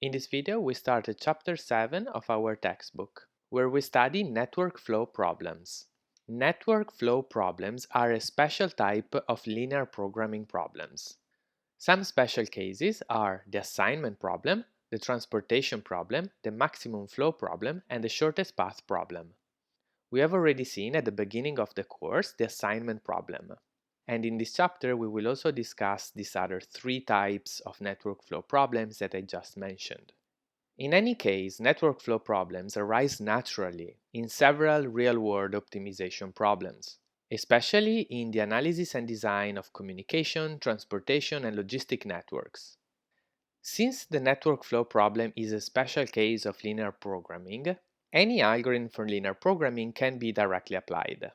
In this video, we started chapter 7 of our textbook, where we study network flow problems. Network flow problems are a special type of linear programming problems. Some special cases are the assignment problem, the transportation problem, the maximum flow problem, and the shortest path problem. We have already seen at the beginning of the course the assignment problem. And in this chapter, we will also discuss these other three types of network flow problems that I just mentioned. In any case, network flow problems arise naturally in several real-world optimization problems, especially in the analysis and design of communication, transportation, and logistic networks. Since the network flow problem is a special case of linear programming, any algorithm for linear programming can be directly applied.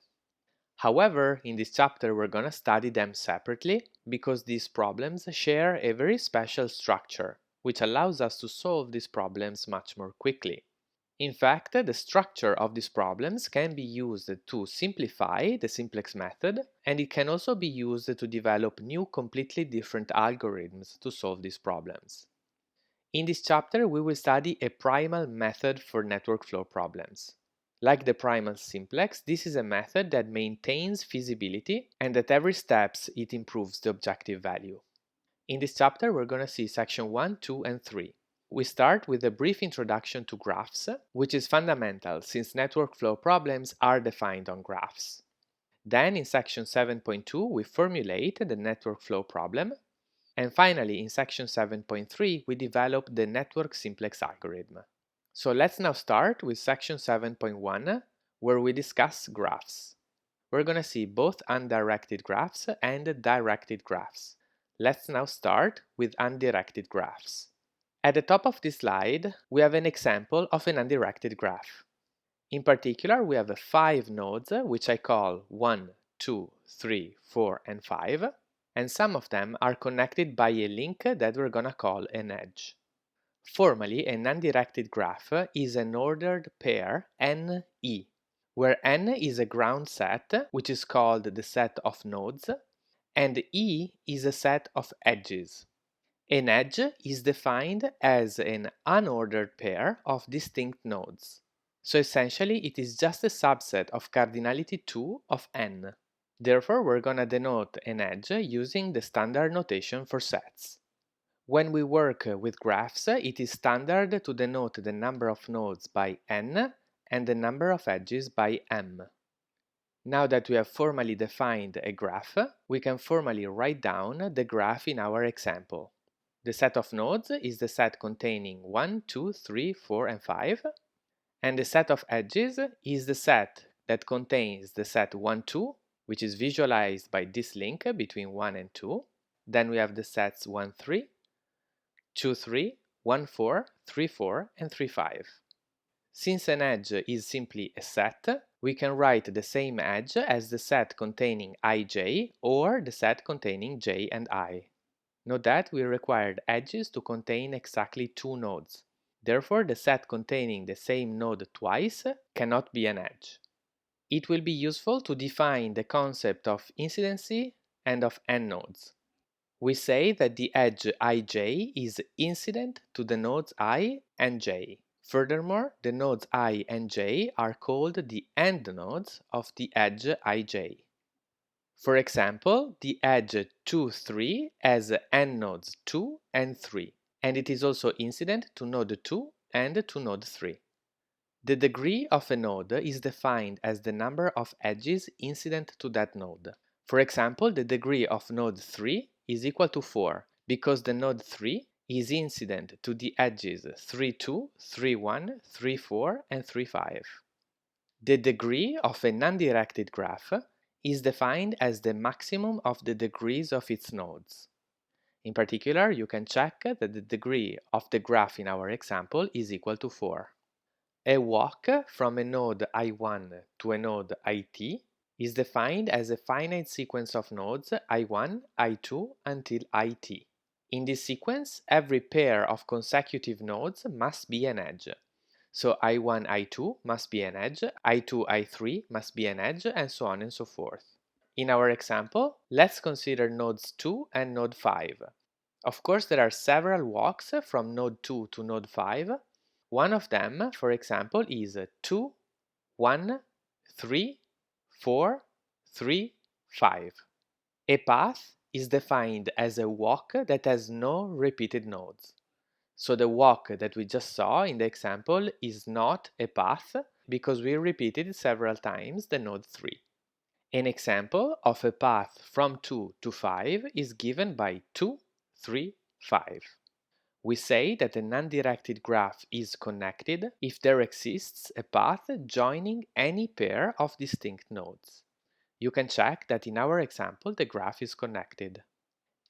However, in this chapter we're going to study them separately because these problems share a very special structure, which allows us to solve these problems much more quickly. In fact, the structure of these problems can be used to simplify the simplex method, and it can also be used to develop new completely different algorithms to solve these problems. In this chapter, we will study a primal method for network flow problems. Like the primal simplex, this is a method that maintains feasibility and at every step it improves the objective value. In this chapter, we're going to see section 1, 2, and 3. We start with a brief introduction to graphs, which is fundamental since network flow problems are defined on graphs. Then in section 7.2, we formulate the network flow problem. And finally, in section 7.3, we develop the network simplex algorithm. So let's now start with section 7.1, where we discuss graphs. We're going to see both undirected graphs and directed graphs. Let's now start with undirected graphs. At the top of this slide, we have an example of an undirected graph. In particular, we have 5 nodes, which I call 1, 2, 3, 4, and 5, and some of them are connected by a link that we're going to call an edge. Formally, an undirected graph is an ordered pair NE, where N is a ground set, which is called the set of nodes, and E is a set of edges. An edge is defined as an unordered pair of distinct nodes. So essentially, it is just a subset of cardinality 2 of N. Therefore, we're going to denote an edge using the standard notation for sets. When we work with graphs, it is standard to denote the number of nodes by n and the number of edges by m. Now that we have formally defined a graph, we can formally write down the graph in our example. The set of nodes is the set containing 1, 2, 3, 4, and 5, and the set of edges is the set that contains the set 1, 2, which is visualized by this link between 1 and 2. Then we have the sets 1, 3, 2, 3, 1, 4, 3, 4, and 3, 5. Since an edge is simply a set, we can write the same edge as the set containing ij or the set containing j and I. Note that we required edges to contain exactly 2 nodes. Therefore, the set containing the same node twice cannot be an edge. It will be useful to define the concept of incidency and of n nodes. We say that the edge ij is incident to the nodes I and j. Furthermore, the nodes I and j are called the end nodes of the edge ij. For example, the edge 2, 3 has end nodes 2 and 3, and it is also incident to node 2 and to node 3. The degree of a node is defined as the number of edges incident to that node. For example, the degree of node 3 is equal to 4 because the node 3 is incident to the edges 3, 2, 3, 1, 3, 4, and 3, 5. The degree of an undirected graph is defined as the maximum of the degrees of its nodes. In particular, you can check that the degree of the graph in our example is equal to 4. A walk from a node I1 to a node IT is defined as a finite sequence of nodes I1, I2 until IT. In this sequence, every pair of consecutive nodes must be an edge. So I1, I2 must be an edge, I2, I3 must be an edge, and so on and so forth. In our example, let's consider nodes 2 and node 5. Of course, there are several walks from node 2 to node 5. One of them, for example, is 2, 1, 3, 4, 3, 5. A path is defined as a walk that has no repeated nodes. So the walk that we just saw in the example is not a path because we repeated several times the node 3. An example of a path from 2 to 5 is given by 2, 3, 5. We say that an undirected graph is connected if there exists a path joining any pair of distinct nodes. You can check that in our example the graph is connected.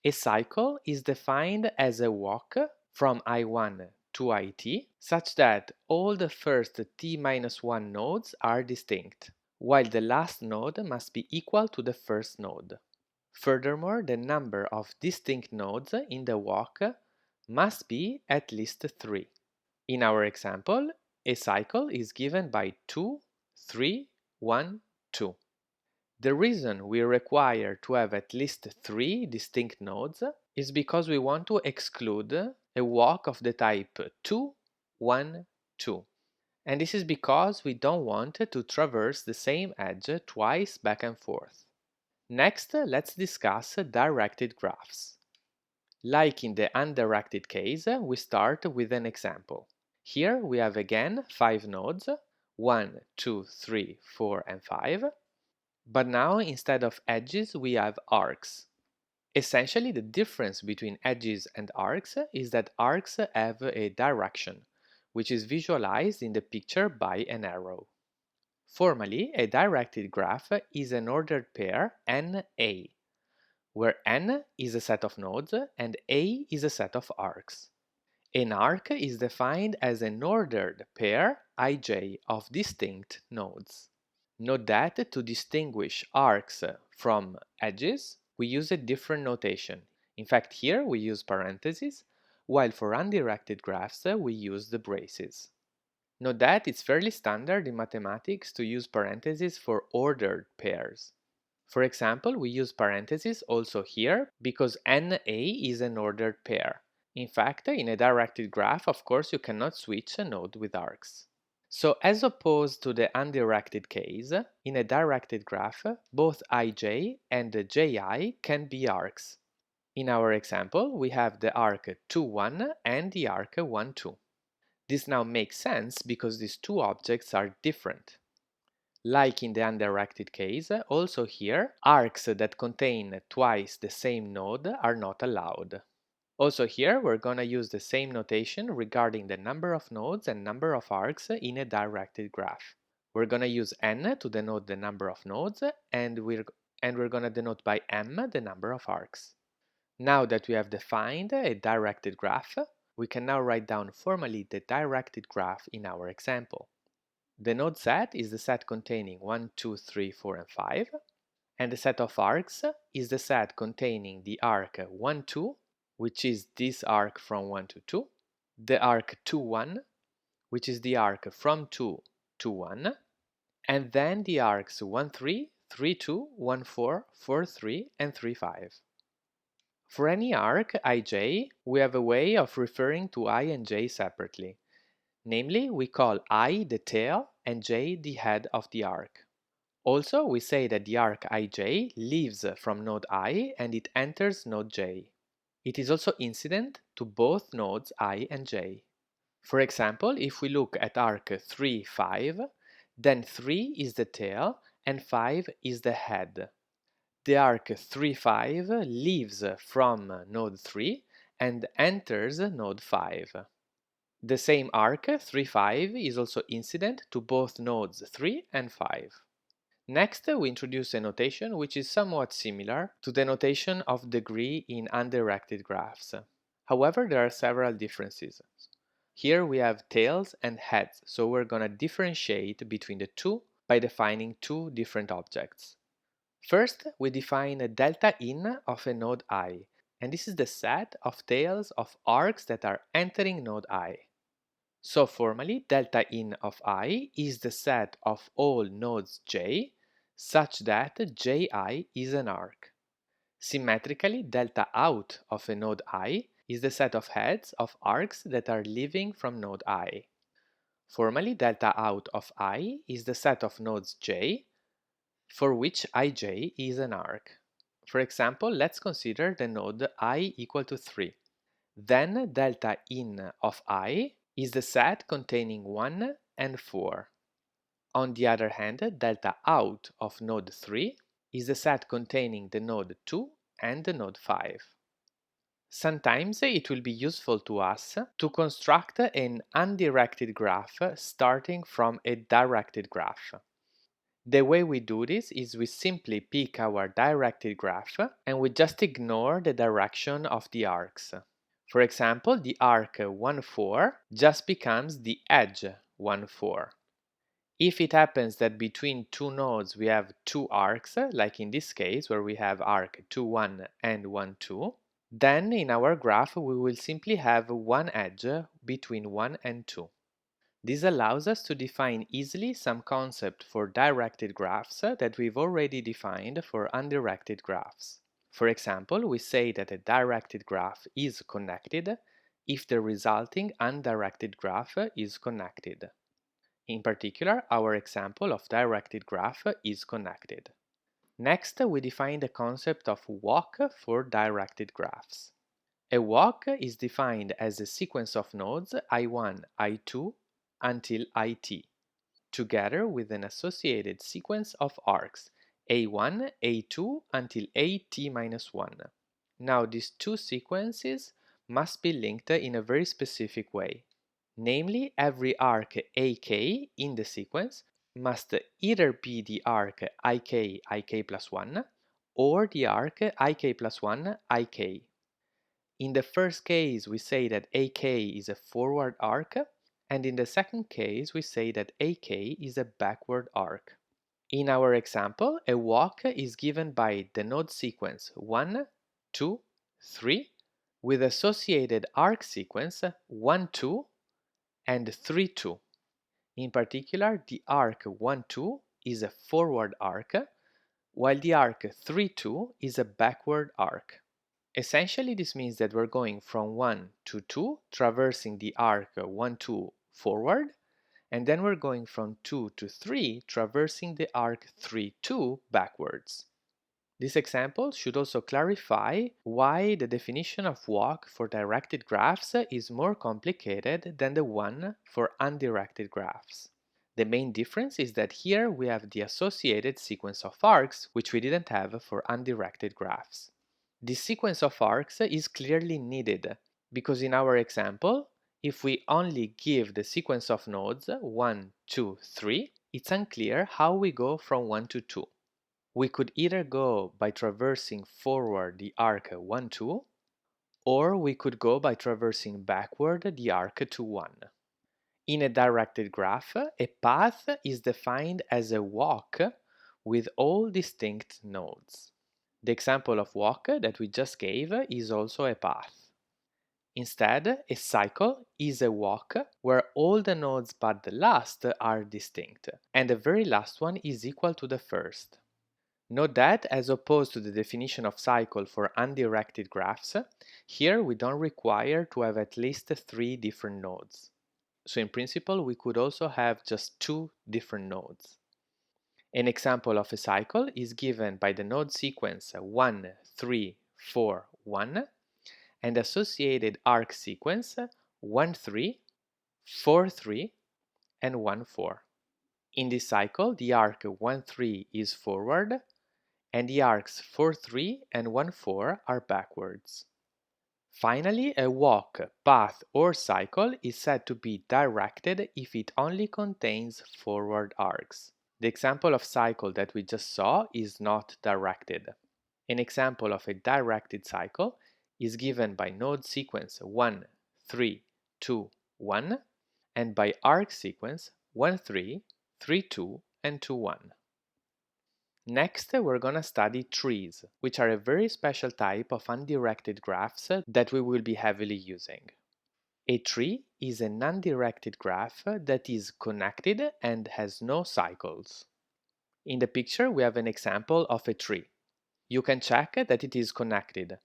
A cycle is defined as a walk from I1 to IT such that all the first t-1 nodes are distinct, while the last node must be equal to the first node. Furthermore, the number of distinct nodes in the walk must be at least 3. In our example, a cycle is given by 2, 3, 1, 2. The reason we require to have at least 3 distinct nodes is because we want to exclude a walk of the type 2, 1, 2. And this is because we don't want to traverse the same edge twice back and forth. Next, let's discuss directed graphs. Like in the undirected case, we start with an example. Here we have again 5 nodes, 1, 2, 3, 4, and 5. But now instead of edges we have arcs. Essentially the difference between edges and arcs is that arcs have a direction, which is visualized in the picture by an arrow. Formally, a directed graph is an ordered pair NA, where N is a set of nodes and A is a set of arcs. An arc is defined as an ordered pair IJ of distinct nodes. Note that to distinguish arcs from edges, we use a different notation. In fact, here we use parentheses, while for undirected graphs we use the braces. Note that it's fairly standard in mathematics to use parentheses for ordered pairs. For example, we use parentheses also here because NA is an ordered pair. In fact, in a directed graph, of course, you cannot switch a node with arcs. So as opposed to the undirected case, in a directed graph, both ij and ji can be arcs. In our example, we have the arc 2, 1 and the arc 1, 2. This now makes sense because these two objects are different. Like in the undirected case, also here, arcs that contain twice the same node are not allowed. Also here, we're going to use the same notation regarding the number of nodes and number of arcs in a directed graph. We're going to use n to denote the number of nodes, and we're going to denote by m the number of arcs. Now that we have defined a directed graph, we can now write down formally the directed graph in our example. The node set is the set containing 1, 2, 3, 4, and 5, and the set of arcs is the set containing the arc 1, 2, which is this arc from 1 to 2, the arc 2, 1, which is the arc from 2 to 1, and then the arcs 1, 3, 3, 2, 1, 4, 4, 3, and 3, 5. For any arc ij, we have a way of referring to I and j separately. Namely, we call I the tail and j the head of the arc. Also, we say that the arc ij leaves from node I and it enters node j. It is also incident to both nodes I and j. For example, if we look at arc 3, 5, then 3 is the tail and 5 is the head. The arc 3, 5 leaves from node 3 and enters node 5. The same arc 3, 5 is also incident to both nodes 3 and 5. Next, we introduce a notation which is somewhat similar to the notation of degree in undirected graphs. However, there are several differences. Here we have tails and heads, so we're going to differentiate between the two by defining two different objects. First, we define a delta in of a node I, and this is the set of tails of arcs that are entering node I. So formally, delta in of I is the set of all nodes j such that ji is an arc. Symmetrically, delta out of a node I is the set of heads of arcs that are leaving from node I. Formally, delta out of I is the set of nodes j for which ij is an arc. For example, let's consider the node I equal to 3. Then delta in of I is the set containing 1 and 4. On the other hand, delta out of node 3 is the set containing the node 2 and the node 5. Sometimes it will be useful to us to construct an undirected graph starting from a directed graph. The way we do this is we simply pick our directed graph and we just ignore the direction of the arcs. For example, the arc 1, 4 just becomes the edge 1, 4. If it happens that between two nodes we have two arcs, like in this case where we have arc 2, 1 and 1, 2, then in our graph we will simply have one edge between 1 and 2. This allows us to define easily some concept for directed graphs that we've already defined for undirected graphs. For example, we say that a directed graph is connected if the resulting undirected graph is connected. In particular, our example of directed graph is connected. Next, we define the concept of walk for directed graphs. A walk is defined as a sequence of nodes I1, I2 until IT, together with an associated sequence of arcs A1, A2 until AT-1. Now these two sequences must be linked in a very specific way. Namely, every arc AK in the sequence must either be the arc IK plus 1 or the arc IK plus 1 IK. In the first case, we say that AK is a forward arc, and in the second case, we say that AK is a backward arc. In our example, a walk is given by the node sequence 1, 2, 3, with associated arc sequence 1, 2, and 3, 2. In particular, the arc 1, 2 is a forward arc, while the arc 3, 2 is a backward arc. Essentially, this means that we're going from 1 to 2, traversing the arc 1, 2 forward, and then we're going from 2 to 3, traversing the arc 3, 2 backwards. This example should also clarify why the definition of walk for directed graphs is more complicated than the one for undirected graphs. The main difference is that here we have the associated sequence of arcs, which we didn't have for undirected graphs. This sequence of arcs is clearly needed, because in our example, if we only give the sequence of nodes 1, 2, 3, it's unclear how we go from 1 to 2. We could either go by traversing forward the arc 1, 2, or we could go by traversing backward the arc 2, 1. In a directed graph, a path is defined as a walk with all distinct nodes. The example of walk that we just gave is also a path. Instead, a cycle is a walk where all the nodes but the last are distinct, and the very last one is equal to the first. Note that, as opposed to the definition of cycle for undirected graphs, here we don't require to have at least 3 different nodes. So in principle, we could also have just 2 different nodes. An example of a cycle is given by the node sequence 1, 3, 4, 1 and associated arc sequence 1, 3, 4, 3 and 1, 4. In this cycle, the arc 1, 3 is forward and the arcs 4, 3 and 1, 4 are backwards. Finally, a walk, path or cycle is said to be directed if it only contains forward arcs. The example of cycle that we just saw is not directed. An example of a directed cycle is given by node sequence 1, 3, 2, 1 and by arc sequence 1, 3, 3, 2 and 2, 1. Next, we're gonna study trees, which are a very special type of undirected graphs that we will be heavily using. A tree is an undirected graph that is connected and has no cycles. In the picture, we have an example of a tree. you can check that it is connected.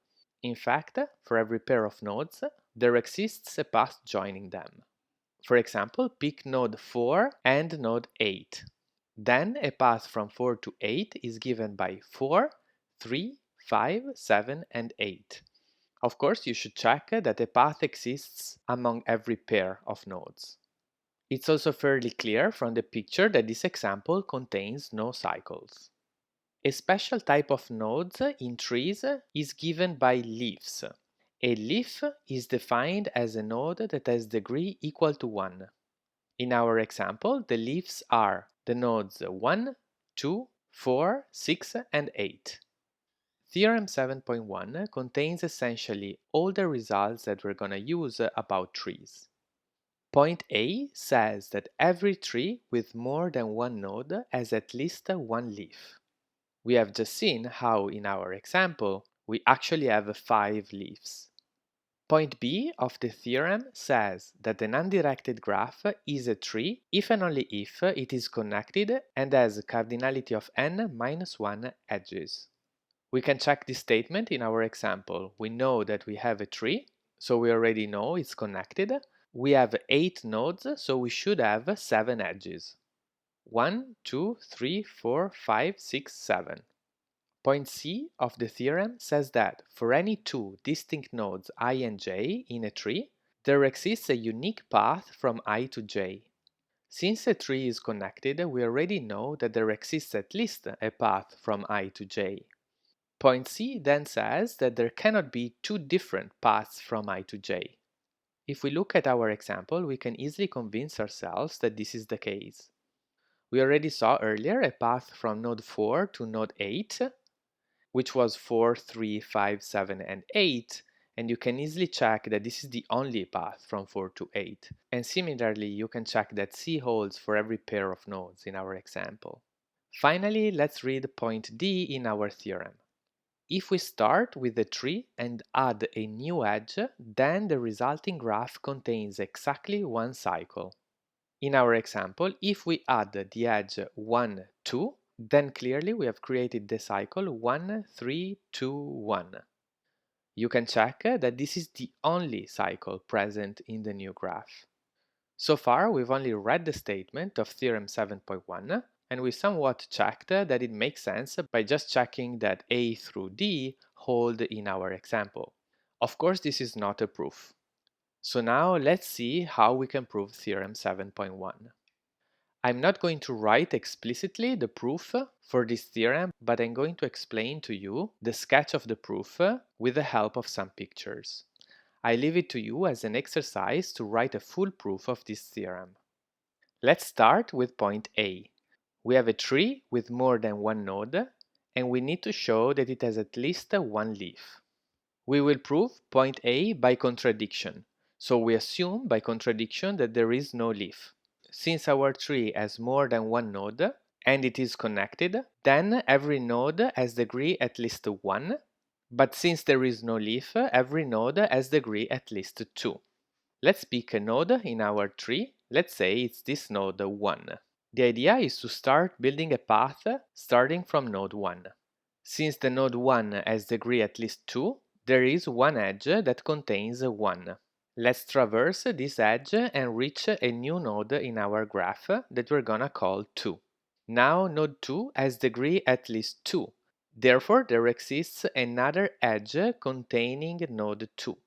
In fact, for every pair of nodes, there exists a path joining them. For example, pick node 4 and node 8. Then a path from 4 to 8 is given by 4, 3, 5, 7, and 8. Of course, you should check that a path exists among every pair of nodes. It's also fairly clear from the picture that this example contains no cycles. A special type of nodes in trees is given by leaves. A leaf is defined as a node that has degree equal to 1. In our example, the leaves are the nodes 1, 2, 4, 6, and 8. Theorem 7.1 contains essentially all the results that we're going to use about trees. Point A says that every tree with more than one node has at least one leaf. We have just seen how in our example we actually have 5 leaves. Point B of the theorem says that an undirected graph is a tree if and only if it is connected and has a cardinality of n minus 1 edges. We can check this statement in our example. We know that we have a tree, so we already know it's connected. We have 8 nodes, so we should have 7 edges. 1, 2, 3, 4, 5, 6, 7. Point C of the theorem says that for any two distinct nodes I and j in a tree, there exists a unique path from I to j. Since a tree is connected, we already know that there exists at least a path from I to j. Point C then says that there cannot be two different paths from I to j. If we look at our example, we can easily convince ourselves that this is the case. We already saw earlier a path from node 4 to node 8, which was 4, 3, 5, 7, and 8, and you can easily check that this is the only path from 4 to 8. And similarly, you can check that C holds for every pair of nodes in our example. Finally, let's read point D in our theorem. If we start with the tree and add a new edge, then the resulting graph contains exactly one cycle. In our example, if we add the edge 1, 2, then clearly we have created the cycle 1, 3, 2, 1. You can check that this is the only cycle present in the new graph. So far, we've only read the statement of theorem 7.1, and we somewhat checked that it makes sense by just checking that A through D hold in our example. Of course, this is not a proof. So now let's see how we can prove theorem 7.1. I'm not going to write explicitly the proof for this theorem, but I'm going to explain to you the sketch of the proof with the help of some pictures. I leave it to you as an exercise to write a full proof of this theorem. Let's start with point A. We have a tree with more than one node, and we need to show that it has at least one leaf. We will prove point A by contradiction, so we assume by contradiction that there is no leaf. Since our tree has more than one node and it is connected, then every node has degree at least 1, but since there is no leaf, every node has degree at least 2. Let's pick a node in our tree. Let's say it's this node 1. The idea is to start building a path starting from node 1. Since the node 1 has degree at least 2, there is one edge that contains 1. Let's traverse this edge and reach a new node in our graph that we're gonna call 2. Now node 2 has degree at least 2. Therefore, there exists another edge containing node 2.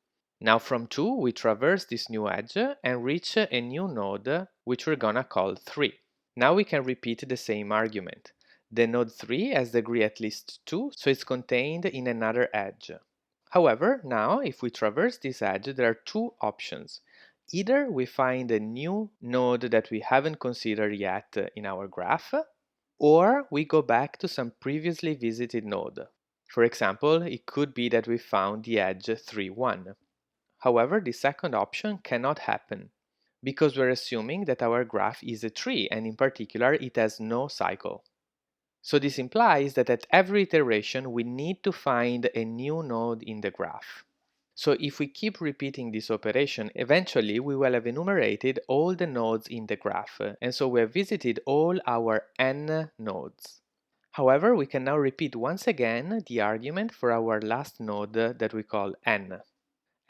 Now from 2, we traverse this new edge and reach a new node which we're gonna call 3. Now we can repeat the same argument. The node 3 has degree at least 2, so it's contained in another edge. However, now if we traverse this edge, there are two options. Either we find a new node that we haven't considered yet in our graph, or we go back to some previously visited node. For example, it could be that we found the edge 3, 1. However, the second option cannot happen, because we're assuming that our graph is a tree, and in particular, it has no cycle. So this implies that at every iteration we need to find a new node in the graph. So if we keep repeating this operation, eventually we will have enumerated all the nodes in the graph, and so we have visited all our n nodes. However, we can now repeat once again the argument for our last node that we call n.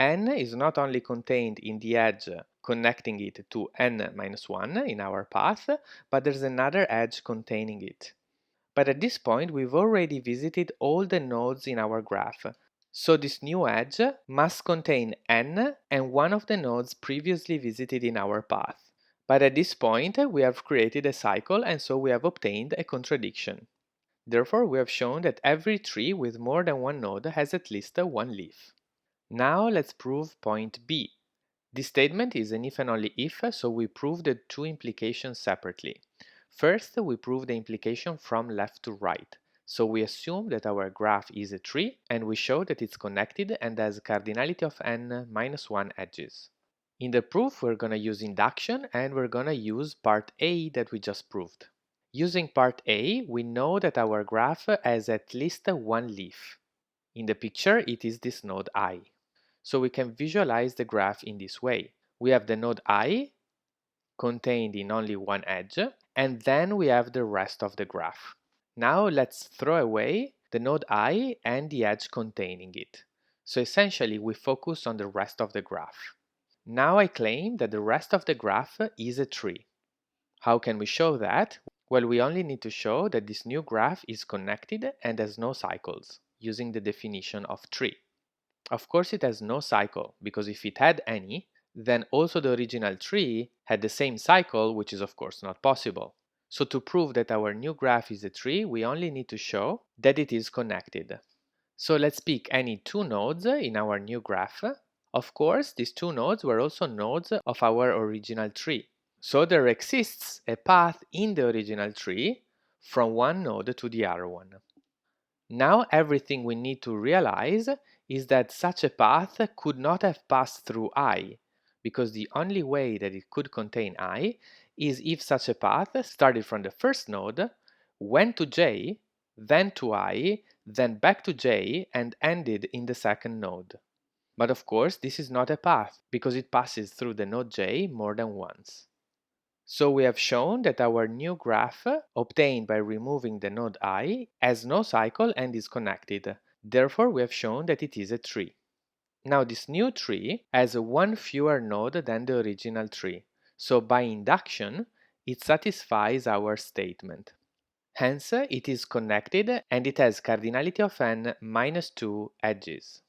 N is not only contained in the edge connecting it to n-1 in our path, but there's another edge containing it. But at this point, we've already visited all the nodes in our graph, so this new edge must contain n and one of the nodes previously visited in our path. But at this point, we have created a cycle, and so we have obtained a contradiction. Therefore, we have shown that every tree with more than one node has at least one leaf. Now let's prove point B. This statement is an if and only if, so we prove the two implications separately. First, we prove the implication from left to right. So we assume that our graph is a tree, and we show that it's connected and has cardinality of n-1 edges. In the proof, we're going to use induction, and we're going to use part A that we just proved. Using part A, we know that our graph has at least one leaf. In the picture, it is this node I. So we can visualize the graph in this way. We have the node I contained in only one edge, and then we have the rest of the graph. Now let's throw away the node I and the edge containing it. So essentially we focus on the rest of the graph. Now I claim that the rest of the graph is a tree. How can we show that? Well, we only need to show that this new graph is connected and has no cycles, using the definition of tree. Of course it has no cycle, because if it had any, then also the original tree had the same cycle, which is of course not possible. So to prove that our new graph is a tree, we only need to show that it is connected. So let's pick any two nodes in our new graph. Of course, these two nodes were also nodes of our original tree. So there exists a path in the original tree from one node to the other one. Now everything we need to realize is that such a path could not have passed through I, because the only way that it could contain I is if such a path started from the first node, went to J, then to I, then back to J, and ended in the second node. But of course, this is not a path, because it passes through the node J more than once. So we have shown that our new graph, obtained by removing the node I, has no cycle and is connected. Therefore, we have shown that it is a tree. Now this new tree has one fewer node than the original tree. So by induction, it satisfies our statement. Hence, it is connected and it has cardinality of n-2 edges.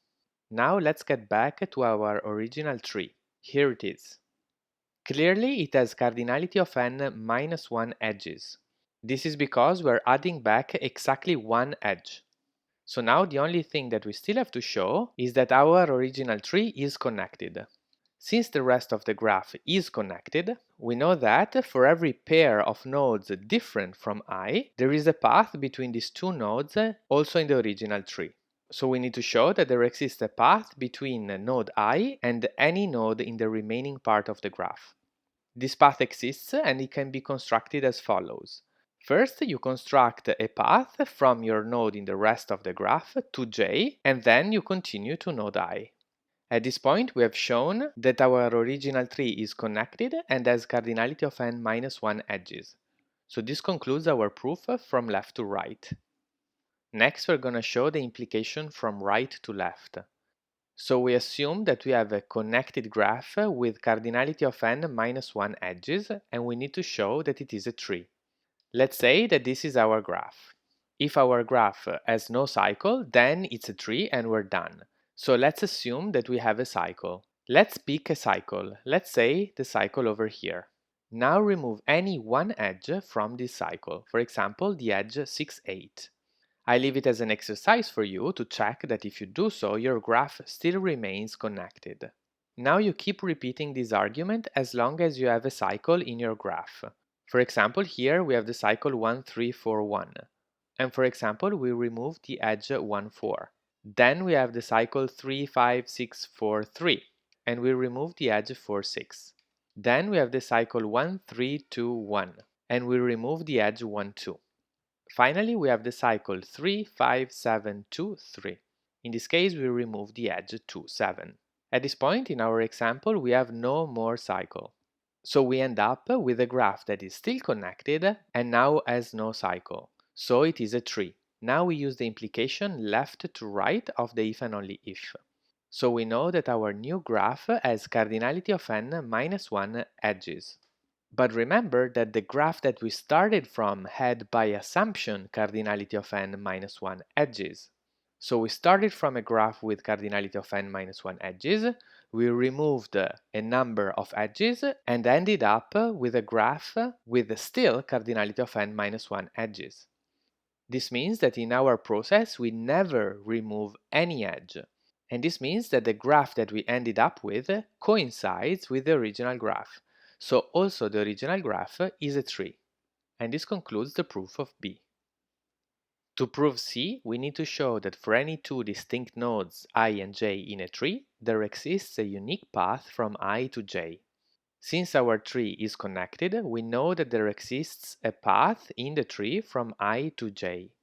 Now let's get back to our original tree. Here it is. Clearly, it has cardinality of n-1 edges. This is because we're adding back exactly one edge. So now the only thing that we still have to show is that our original tree is connected. Since the rest of the graph is connected, we know that for every pair of nodes different from I, there is a path between these two nodes also in the original tree. So we need to show that there exists a path between node I and any node in the remaining part of the graph. This path exists and it can be constructed as follows. First, you construct a path from your node in the rest of the graph to J, and then you continue to node I. At this point, we have shown that our original tree is connected and has cardinality of n-1 edges. So this concludes our proof from left to right. Next, we're going to show the implication from right to left. So we assume that we have a connected graph with cardinality of n-1 edges, and we need to show that it is a tree. Let's say that this is our graph. If our graph has no cycle, then it's a tree and we're done. So let's assume that we have a cycle. Let's pick a cycle. Let's say the cycle over here. Now remove any one edge from this cycle, for example, the edge 6, 8. I leave it as an exercise for you to check that if you do so, your graph still remains connected. Now you keep repeating this argument as long as you have a cycle in your graph. For example, here we have the cycle 1, 3, 4, 1. And for example, we remove the edge 1, 4. Then we have the cycle 3, 5, 6, 4, 3. And we remove the edge 4, 6. Then we have the cycle 1, 3, 2, 1. And we remove the edge 1, 2. Finally, we have the cycle 3, 5, 7, 2, 3. In this case, we remove the edge 2, 7. At this point in our example, we have no more cycle. So we end up with a graph that is still connected and now has no cycle. so it is a tree. Now we use the implication left to right of the if and only if. So we know that our new graph has cardinality of n minus 1 edges. But remember that the graph that we started from had by assumption cardinality of n minus 1 edges. So we started from a graph with cardinality of n minus 1 edges, we removed a number of edges and ended up with a graph with still cardinality of n minus 1 edges. This means that in our process we never remove any edge. And this means that the graph that we ended up with coincides with the original graph. So also the original graph is a tree. And this concludes the proof of B. To prove C, we need to show that for any two distinct nodes I and j in a tree, there exists a unique path from I to j. Since our tree is connected, we know that there exists a path in the tree from I to j.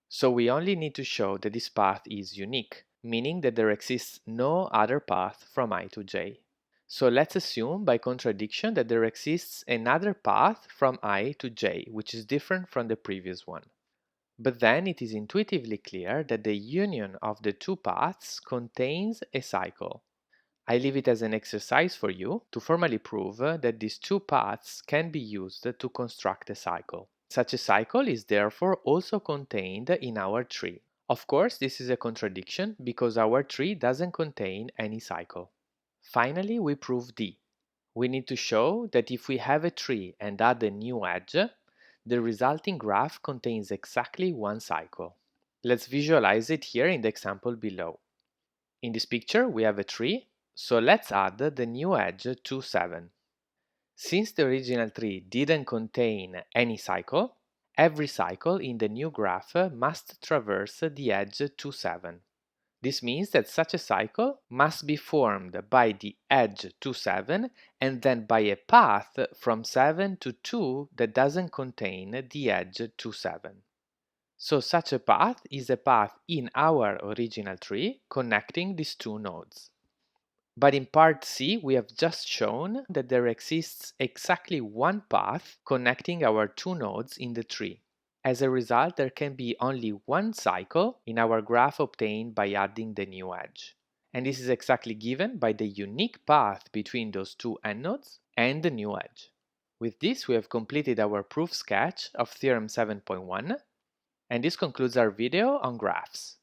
So we only need to show that this path is unique, meaning that there exists no other path from I to j. So let's assume by contradiction that there exists another path from I to j, which is different from the previous one. But then it is intuitively clear that the union of the two paths contains a cycle. I leave it as an exercise for you to formally prove that these two paths can be used to construct a cycle. Such a cycle is therefore also contained in our tree. Of course, this is a contradiction because our tree doesn't contain any cycle. Finally, we prove D. We need to show that if we have a tree and add a new edge, the resulting graph contains exactly one cycle. Let's visualize it here in the example below. In this picture we have a tree, so let's add the new edge 2, 7. Since the original tree didn't contain any cycle, every cycle in the new graph must traverse the edge 2, 7. This means that such a cycle must be formed by the edge 2, 7 and then by a path from 7 to 2 that doesn't contain the edge 2, 7. So such a path is a path in our original tree connecting these two nodes. But in part C, we have just shown that there exists exactly one path connecting our two nodes in the tree. As a result, there can be only one cycle in our graph obtained by adding the new edge. And this is exactly given by the unique path between those two endnodes and the new edge. With this, we have completed our proof sketch of theorem 7.1, and this concludes our video on graphs.